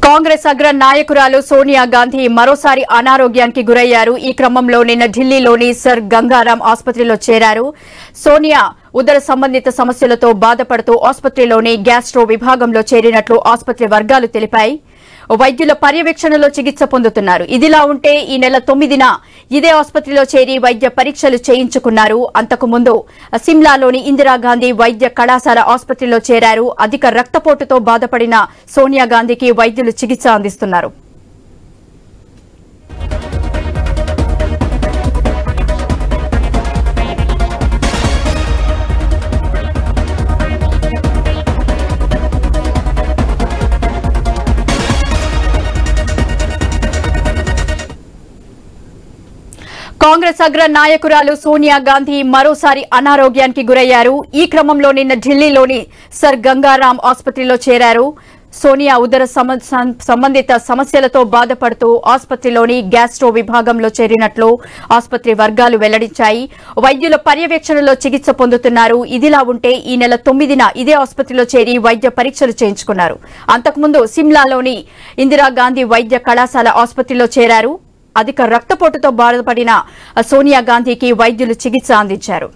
కాంగ్రెస్ అగ్ర నాయకురాలు సోనియా గాంధీ మరోసారి అనారోగ్యానికి గురయ్యారు. ఈ క్రమంలో నిన్న ఢిల్లీలోని సర్ గంగారాం ఆసుపత్రిలో చేరారు. సోనియా ఉదర సంబంధిత సమస్యలతో బాధపడుతూ ఆసుపత్రిలోని గ్యాస్ట్రో విభాగంలో చేరినట్లు ఆసుపత్రి వర్గాలు తెలిపాయి. వైద్యుల పర్యవేక్షణలో చికిత్స పొందుతున్నారు. ఇదిలా ఉంటే ఈ నెల 9న ఇదే ఆసుపత్రిలో చేరి వైద్య పరీక్షలు చేయించుకున్నారు. అంతకుముందు సిమ్లాలోని ఇందిరాగాంధీ వైద్య కళాశాల ఆసుపత్రిలో చేరారు. అధిక రక్తపోటుతో బాధపడిన సోనియా గాంధీకి వైద్యులు చికిత్స అందిస్తున్నారు. కాంగ్రెస్ అగ్ర నాయకురాలు సోనియా గాంధీ మరోసారి అనారోగ్యానికి గురయ్యారు. ఈ క్రమంలో నిన్న ఢిల్లీలోని సర్ గంగారాం ఆసుపత్రిలో చేరారు. సోనియా ఉదర సంబంధిత సమస్యలతో బాధపడుతూ ఆసుపత్రిలోని గ్యాస్ట్రో విభాగంలో చేరినట్లు ఆసుపత్రి వర్గాలు వెల్లడించాయి. వైద్యుల పర్యవేక్షణలో చికిత్స పొందుతున్నారు. ఇదిలా ఉంటే ఈ నెల 9న ఇదే ఆసుపత్రిలో చేరి వైద్య పరీక్షలు చేయించుకున్నారు. అంతకుముందు సిమ్లాలోని ఇందిరాగాంధీ వైద్య కళాశాల ఆసుపత్రిలో చేరారు. అధిక రక్తపోటుతో బాధపడిన సోనియా గాంధీకి వైద్యులు చికిత్స అందించారు.